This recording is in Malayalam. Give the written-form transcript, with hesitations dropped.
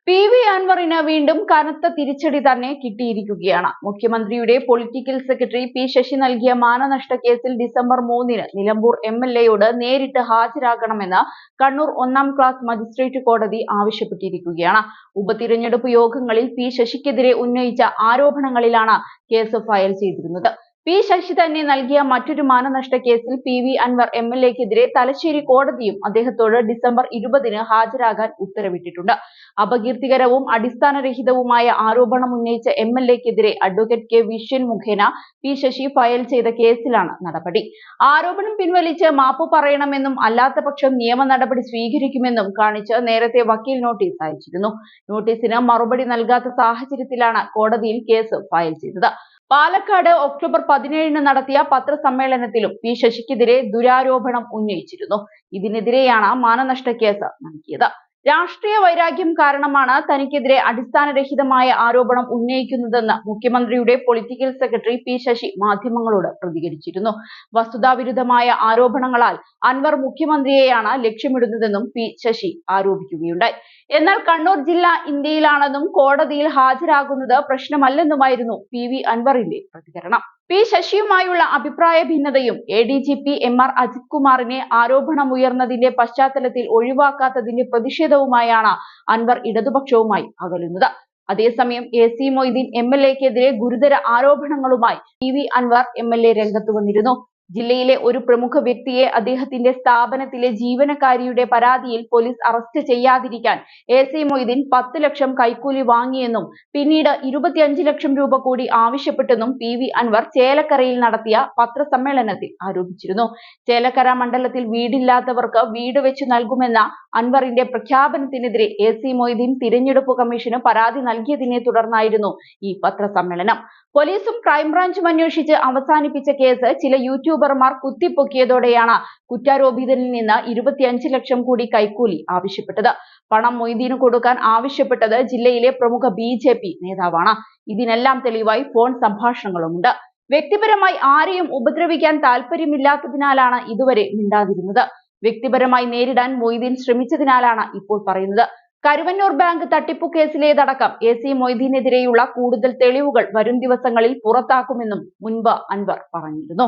PV അൻവറിന് വീണ്ടും കനത്ത തിരിച്ചടി തന്നെ കിട്ടിയിരിക്കുകയാണ്. മുഖ്യമന്ത്രിയുടെ പൊളിറ്റിക്കൽ സെക്രട്ടറി P ശശി നൽകിയ മാനനഷ്ട കേസിൽ ഡിസംബർ 3-ന് നിലമ്പൂർ MLAയോട് നേരിട്ട് ഹാജരാകണമെന്ന് കണ്ണൂർ 1-ാം ക്ലാസ് മജിസ്ട്രേറ്റ് കോടതി ആവശ്യപ്പെട്ടിരിക്കുകയാണ്. ഉപതിരഞ്ഞെടുപ്പ് യോഗങ്ങളിൽ P ശശിക്കെതിരെ ഉന്നയിച്ച ആരോപണങ്ങളിലാണ് കേസ് ഫയൽ ചെയ്തിരുന്നത്. P ശശി തന്നെ നൽകിയ മറ്റൊരു മാനനഷ്ട കേസിൽ PV അൻവർ MLAക്കെതിരെ തലശ്ശേരി കോടതിയും അദ്ദേഹത്തോട് ഡിസംബർ 20-ന് ഹാജരാകാൻ ഉത്തരവിട്ടിട്ടുണ്ട്. അപകീർത്തികരവും അടിസ്ഥാനരഹിതവുമായ ആരോപണം ഉന്നയിച്ച MLAക്കെതിരെ അഡ്വക്കേറ്റ് K വിഷ്യൻ മുഖേന P ശശി ഫയൽ ചെയ്ത കേസിലാണ് നടപടി. ആരോപണം പിൻവലിച്ച് മാപ്പ് പറയണമെന്നും അല്ലാത്തപക്ഷം നിയമ നടപടി സ്വീകരിക്കുമെന്നും കാണിച്ച് നേരത്തെ വക്കീൽ നോട്ടീസ് അയച്ചിരുന്നു. നോട്ടീസിന് മറുപടി നൽകാത്ത സാഹചര്യത്തിലാണ് കോടതിയിൽ കേസ് ഫയൽ ചെയ്തത്. പാലക്കാട് ഒക്ടോബർ 17-ന് നടത്തിയ പത്രസമ്മേളനത്തിലും P ശശിക്കെതിരെ ദുരാരോപണം ഉന്നയിച്ചിരുന്നു. ഇതിനെതിരെയാണ് മാനനഷ്ട കേസ് നൽകിയത്. രാഷ്ട്രീയ വൈരാഗ്യം കാരണമാണ് തനിക്കെതിരെ അടിസ്ഥാനരഹിതമായ ആരോപണം ഉന്നയിക്കുന്നതെന്ന് മുഖ്യമന്ത്രിയുടെ പൊളിറ്റിക്കൽ സെക്രട്ടറി P ശശി മാധ്യമങ്ങളോട് പ്രതികരിച്ചിരുന്നു. വസ്തുതാവിരുദ്ധമായ ആരോപണങ്ങളാൽ അൻവർ മുഖ്യമന്ത്രിയെയാണ് ലക്ഷ്യമിടുന്നതെന്നും P ശശി ആരോപിക്കുകയുണ്ടായി. എന്നാൽ കണ്ണൂർ ജില്ല ഇന്ത്യയിലാണെന്നും കോടതിയിൽ ഹാജരാകുന്നത് പ്രശ്നമല്ലെന്നുമായിരുന്നു PV അൻവറിന്റെ പ്രതികരണം. P ശശിയുമായുള്ള അഭിപ്രായ ഭിന്നതയും ADGP MR അജിത് കുമാറിനെ ആരോപണമുയർന്നതിന്റെ പശ്ചാത്തലത്തിൽ ഒഴിവാക്കാത്തതിന്റെ പ്രതിഷേധവുമായാണ് അൻവർ ഇടതുപക്ഷവുമായി അകലുന്നത്. അതേസമയം AC മൊയ്തീൻ MLAക്കെതിരെ ഗുരുതര ആരോപണങ്ങളുമായി PV അൻവർ MLA രംഗത്ത് വന്നിരുന്നു. ജില്ലയിലെ ഒരു പ്രമുഖ വ്യക്തിയെ അദ്ദേഹത്തിന്റെ സ്ഥാപനത്തിലെ ജീവനക്കാരിയുടെ പരാതിയിൽ പോലീസ് അറസ്റ്റ് ചെയ്യാതിരിക്കാൻ AC മൊയ്തീൻ 10 ലക്ഷം കൈക്കൂലി വാങ്ങിയെന്നും പിന്നീട് 25 ലക്ഷം രൂപ കൂടി ആവശ്യപ്പെട്ടെന്നും PV അൻവർ ചേലക്കരയിൽ നടത്തിയ പത്രസമ്മേളനത്തിൽ ആരോപിച്ചിരുന്നു. ചേലക്കര മണ്ഡലത്തിൽ വീടില്ലാത്തവർക്ക് വീട് വെച്ച് നൽകുമെന്ന അൻവറിന്റെ പ്രഖ്യാപനത്തിനെതിരെ AC മൊയ്തീൻ തിരഞ്ഞെടുപ്പ് കമ്മീഷന് പരാതി നൽകിയതിനെ തുടർന്നായിരുന്നു ഈ പത്രസമ്മേളനം. പോലീസും ക്രൈംബ്രാഞ്ചും അന്വേഷിച്ച് അവസാനിപ്പിച്ച കേസ് ചില യൂട്യൂബർമാർ കുത്തിപ്പൊക്കിയതോടെയാണ് കുറ്റാരോപിതനിൽ നിന്ന് 25 ലക്ഷം കൂടി കൈക്കൂലി ആവശ്യപ്പെട്ടത്. പണം മൊയ്തീന് കൊടുക്കാൻ ആവശ്യപ്പെട്ടത് ജില്ലയിലെ പ്രമുഖ BJP നേതാവാണ്. ഇതിനെല്ലാം തെളിവായി ഫോൺ സംഭാഷണങ്ങളുമുണ്ട്. വ്യക്തിപരമായി ആരെയും ഉപദ്രവിക്കാൻ താല്പര്യമില്ലാത്തതിനാലാണ് ഇതുവരെ മിണ്ടാതിരുന്നത്. വ്യക്തിപരമായി നേരിടാൻ മൊയ്തീൻ ശ്രമിച്ചതിനാലാണ് ഇപ്പോൾ പറയുന്നത്. കരുവന്നൂർ ബാങ്ക് തട്ടിപ്പു കേസിലേതടക്കം AC മൊയ്തീനെതിരെയുള്ള കൂടുതൽ തെളിവുകൾ വരും ദിവസങ്ങളിൽ പുറത്താക്കുമെന്നും മുൻപ് അൻവർ പറഞ്ഞിരുന്നു.